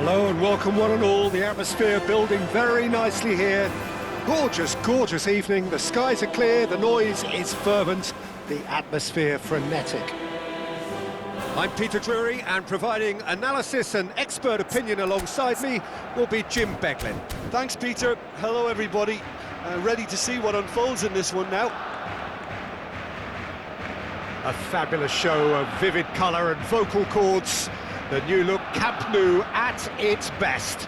Hello and welcome one and all. The atmosphere building very nicely here. Gorgeous, gorgeous evening. The skies are clear, the noise is fervent, the atmosphere frenetic. I'm Peter Drury, and providing analysis and expert opinion alongside me will be Jim Beglin. Thanks, Peter. Hello, everybody. Ready to see what unfolds in this one now. A fabulous show of vivid colour and vocal cords. The new look Camp Nou at its best.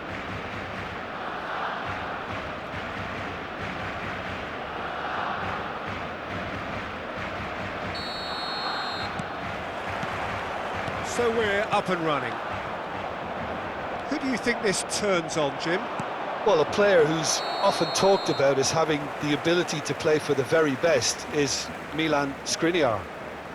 So we're up and running. Who do you think this turns on, Jim? Well, a player who's often talked about as having the ability to play for the very best is Milan Skriniar.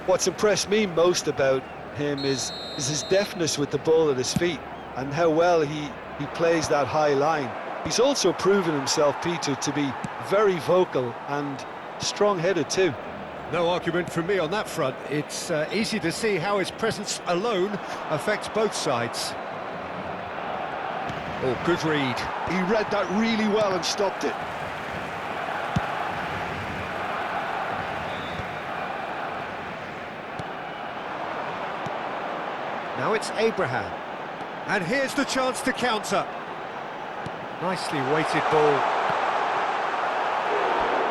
What's impressed me most about him is his deftness with the ball at his feet and how well he plays that high line. He's also proven himself, Peter, to be very vocal and strong-headed too. No argument from me on that front. It's easy to see how his presence alone affects both sides. Oh, good read. He read that really well and stopped it. Now it's Abraham. And here's the chance to counter. Nicely weighted ball.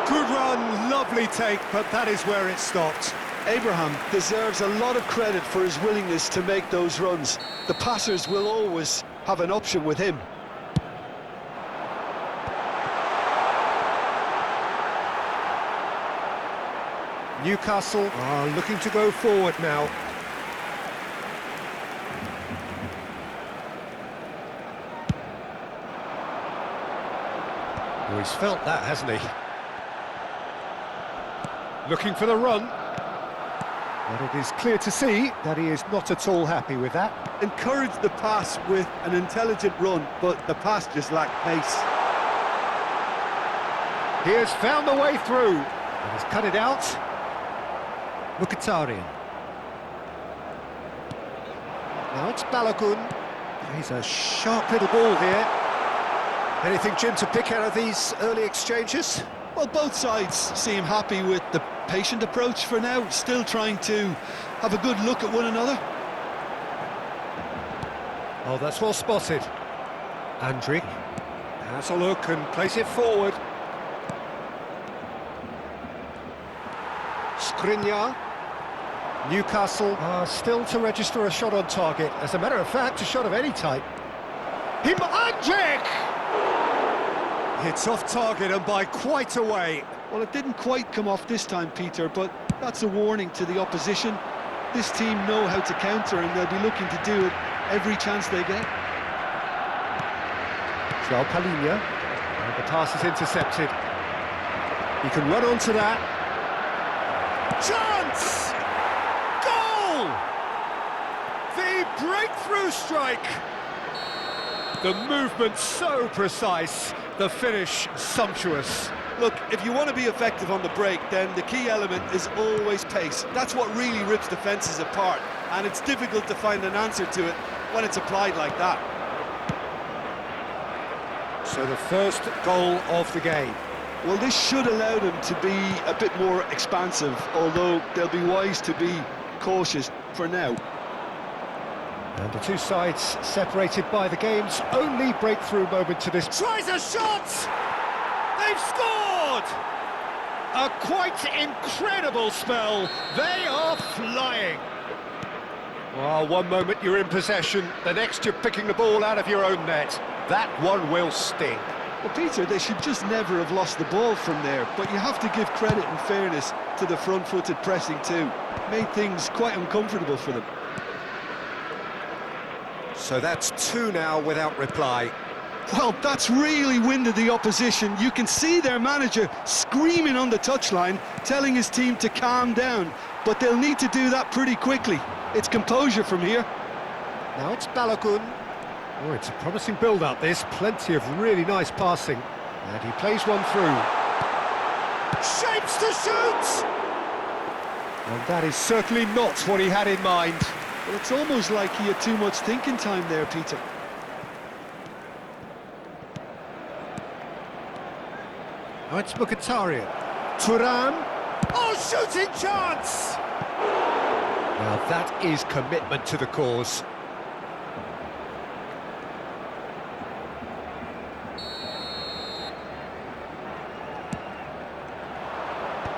Good run, lovely take, but that is where it stopped. Abraham deserves a lot of credit for his willingness to make those runs. The passers will always have an option with him. Newcastle are looking to go forward now. Oh, he's felt that, hasn't he? Looking for the run. But it is clear to see that he is not at all happy with that. Encouraged the pass with an intelligent run, but the pass just lacked pace. He has found the way through and has cut it out. Mkhitaryan. Now it's Balogun. He's a sharp little ball here. Anything, Jim, to pick out of these early exchanges? Well, both sides seem happy with the patient approach for now, still trying to have a good look at one another. Oh, that's well spotted. Andrik has a look and plays it forward. Skriniar. Newcastle are still to register a shot on target. As a matter of fact, a shot of any type. Andrik! It's off target and by quite a way. Well, it didn't quite come off this time, Peter, but that's a warning to the opposition. This team know how to counter, and they'll be looking to do it every chance they get. João Palhinha, and the pass is intercepted. He can run onto that. Chance! Goal! The breakthrough strike! The movement so precise, the finish sumptuous. Look, if you want to be effective on the break, then the key element is always pace. That's what really rips defences apart, and it's difficult to find an answer to it when it's applied like that. So the first goal of the game. Well, this should allow them to be a bit more expansive, although they'll be wise to be cautious for now. And the two sides separated by the game's only breakthrough moment to this. Tries a shot! They've scored! A quite incredible spell. They are flying. Well, one moment you're in possession, the next you're picking the ball out of your own net. That one will sting. Well, Peter, they should just never have lost the ball from there, but you have to give credit and fairness to the front-footed pressing too. Made things quite uncomfortable for them. So that's two now without reply. Well, that's really winded the opposition. You can see their manager screaming on the touchline, telling his team to calm down, but they'll need to do that pretty quickly. It's composure from here. Now it's Balogun. Oh, it's a promising build-up, this. Plenty of really nice passing. And he plays one through. Shapes to shoot! And that is certainly not what he had in mind. Well, it's almost like he had too much thinking time there, Peter. Now it's Mkhitaryan. Thuram. Oh, shooting chance! Well, that is commitment to the cause.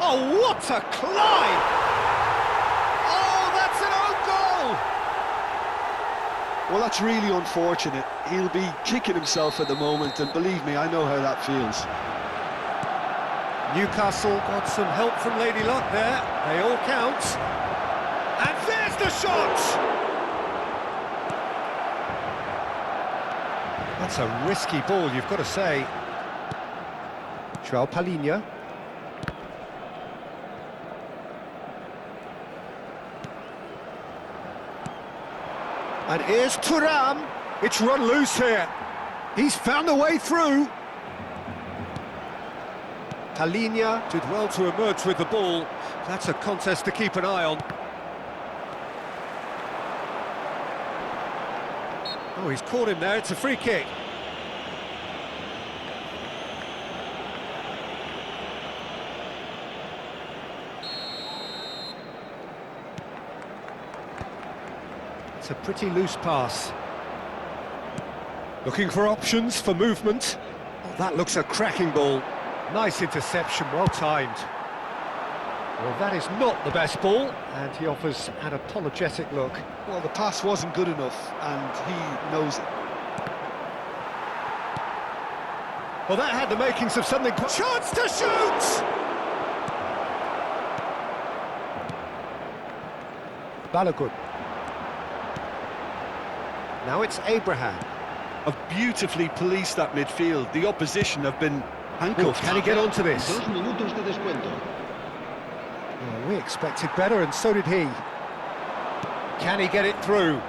Oh, what a climb! Oh, that's an own goal! Well, that's really unfortunate. He'll be kicking himself at the moment, and believe me, I know how that feels. Newcastle got some help from Lady Luck there. They all count. And there's the shot! That's a risky ball, you've got to say. João Palhinha. And here's Thuram. It's run loose here. He's found a way through. Palhinha did well to emerge with the ball. That's a contest to keep an eye on. Oh, he's caught him there. It's a free kick. It's a pretty loose pass. Looking for options for movement. Oh, that looks a cracking ball. Nice interception, well timed. Well, that is not the best ball, and he offers an apologetic look. Well, the pass wasn't good enough, and he knows it. Well, that had the makings of something. Chance to shoot! Balogun. Now it's Abraham. Have beautifully policed that midfield. The opposition have been handcuffed. Can he get onto this? 2 minutos de descuento. Well, we expected better, and so did he. Can he get it through?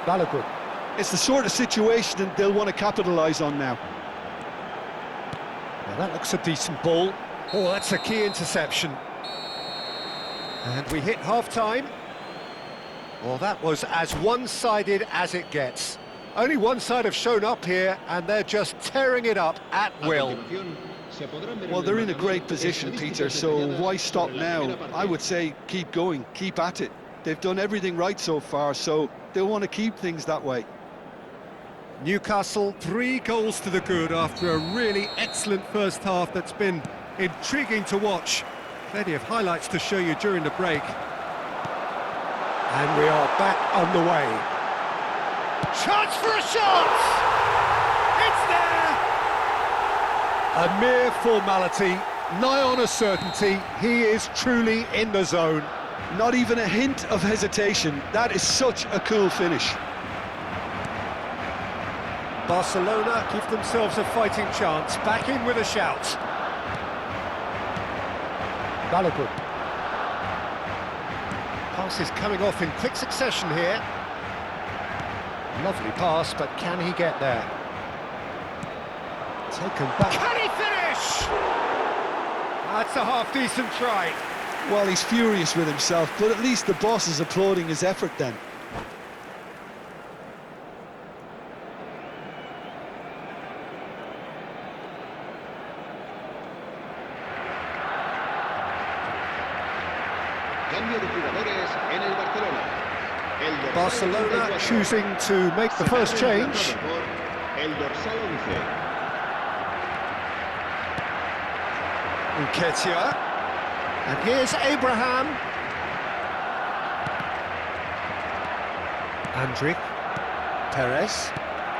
Balogun. It's the sort of situation that they'll want to capitalise on now. Now that looks a decent ball. Oh, that's a key interception. And we hit half-time. Well, that was as one-sided as it gets. Only one side have shown up here, and they're just tearing it up at will. Well, they're in a great position, Peter, so why stop now? I would say keep going, keep at it. They've done everything right so far, so they'll want to keep things that way. Newcastle, 3 goals to the good after a really excellent first half that's been intriguing to watch. Plenty of highlights to show you during the break. And we are back underway. Chance for a shot! It's there! A mere formality, nigh on a certainty. He is truly in the zone. Not even a hint of hesitation. That is such a cool finish. Barcelona give themselves a fighting chance. Back in with a shout. Balogun. Pass is coming off in quick succession here. Lovely pass, but can he get there? Taken back. Can he finish? That's a half-decent try. Well, he's furious with himself, but at least the boss is applauding his effort then. Barcelona choosing to make the first change. Nketiah. And here's Abraham. Andrić. Perez.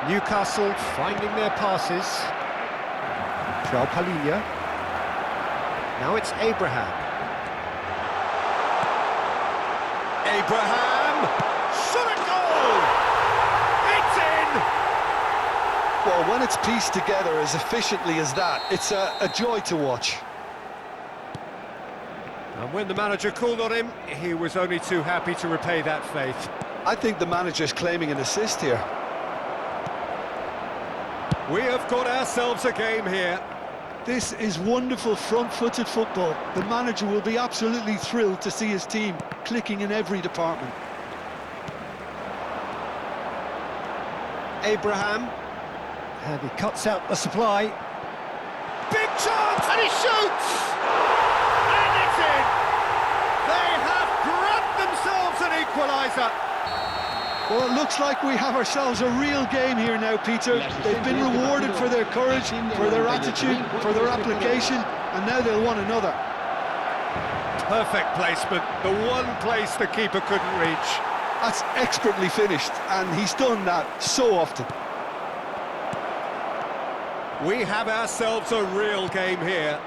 Newcastle finding their passes. João Palhinha. Now it's Abraham. Abraham! Shot a goal! It's in! Well, when it's pieced together as efficiently as that, it's a joy to watch. And when the manager called on him, he was only too happy to repay that faith. I think the manager's claiming an assist here. We have got ourselves a game here. This is wonderful front-footed football. The manager will be absolutely thrilled to see his team clicking in every department. Abraham. And he cuts out the supply. Big chance! And he shoots! And it's in! They have grabbed themselves an equaliser. Well, it looks like we have ourselves a real game here now, Peter. They've been rewarded for their courage, for their attitude, for their application, and now they'll want another. Perfect placement, the one place the keeper couldn't reach. That's expertly finished, and he's done that so often. We have ourselves a real game here.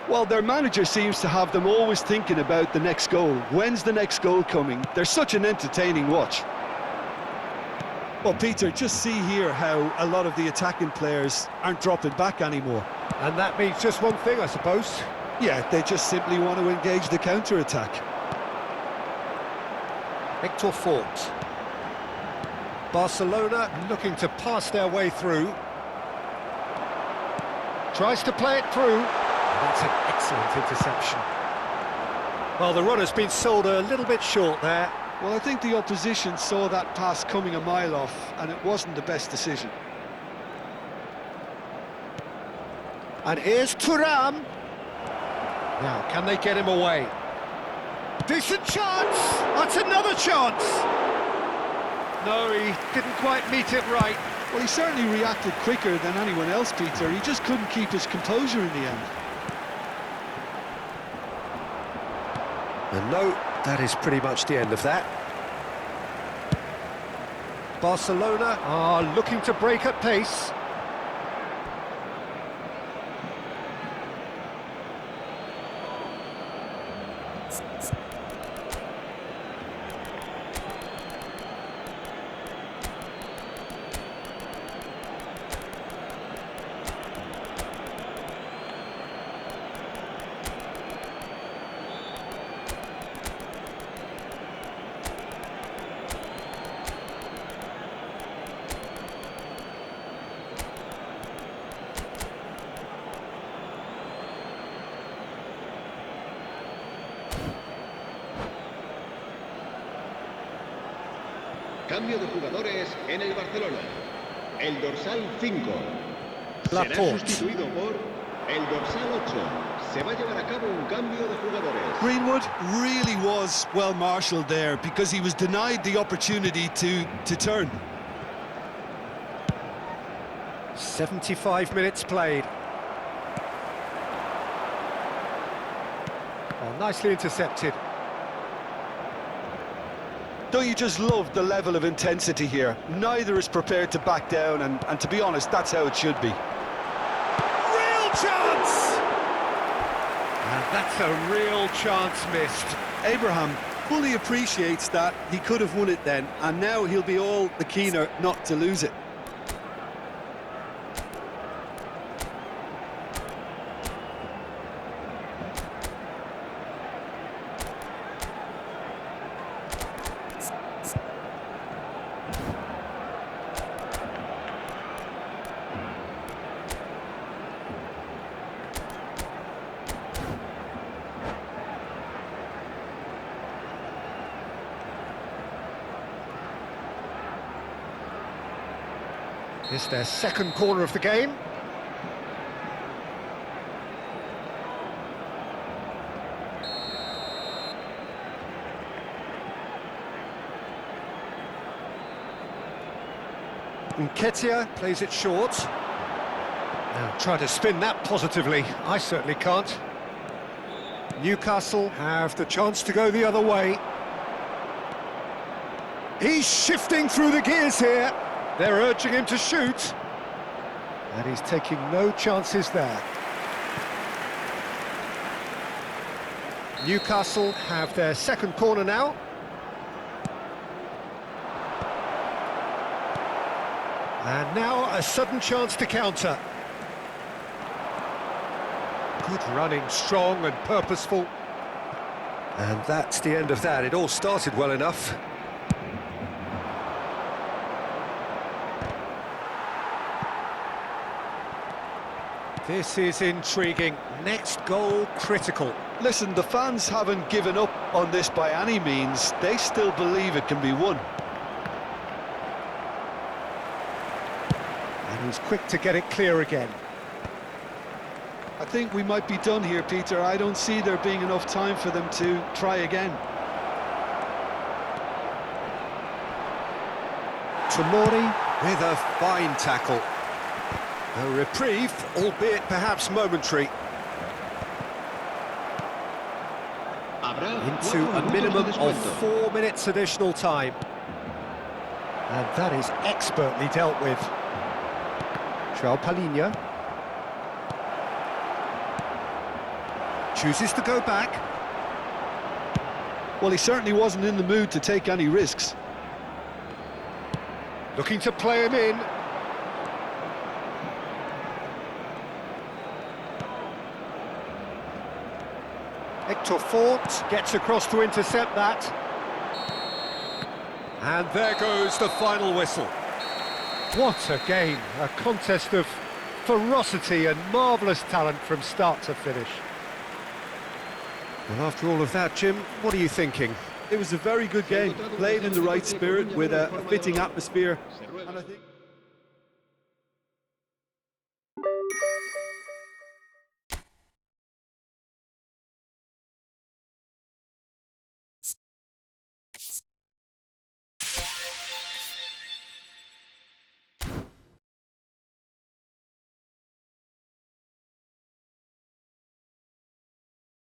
Well, their manager seems to have them always thinking about the next goal. When's the next goal coming? They're such an entertaining watch. Well, Peter, just see here how a lot of the attacking players aren't dropping back anymore. And that means just one thing, I suppose. Yeah, they just simply want to engage the counter-attack. Victor Fort. Barcelona looking to pass their way through. Tries to play it through. That's an excellent interception. Well, the runner's been sold a little bit short there. Well, I think the opposition saw that pass coming a mile off, and it wasn't the best decision. And here's Thuram. Now, can they get him away? Decent chance! That's another chance! No, he didn't quite meet it right. Well, he certainly reacted quicker than anyone else, Peter. He just couldn't keep his composure in the end. And no, that is pretty much the end of that. Barcelona are looking to break at pace. Cambio de jugadores en el Barcelona. el dorsal 5. Será Laporte. sustituido por el dorsal 8. Se va a llevar a cabo un cambio de jugadores. Greenwood really was well marshalled there because he was denied the opportunity to turn. 75 minutes played. Oh, nicely intercepted. Don't you just love the level of intensity here? Neither is prepared to back down, and to be honest, that's how it should be. Real chance! And that's a real chance missed. Abraham fully appreciates that he could have won it then, and now he'll be all the keener not to lose it. It's their second corner of the game. Nketiah plays it short. Now try to spin that positively. I certainly can't. Newcastle have the chance to go the other way. He's shifting through the gears here. They're urging him to shoot. And he's taking no chances there. Newcastle have their second corner now. And now a sudden chance to counter. Good running, strong and purposeful. And that's the end of that. It all started well enough. This is intriguing. Next goal critical. Listen, the fans haven't given up on this by any means. They still believe it can be won. And he's quick to get it clear again. I think we might be done here, Peter. I don't see there being enough time for them to try again. Tomori with a fine tackle. A reprieve, albeit perhaps momentary. Into a minimum of 4 minutes additional time. And that is expertly dealt with. João Palhinha. Chooses to go back. Well, he certainly wasn't in the mood to take any risks. Looking to play him in. Hector Fort gets across to intercept that. And there goes the final whistle. What a game, a contest of ferocity and marvellous talent from start to finish. Well, after all of that, Jim, what are you thinking? It was a very good game, played in the right spirit with a fitting atmosphere, and I think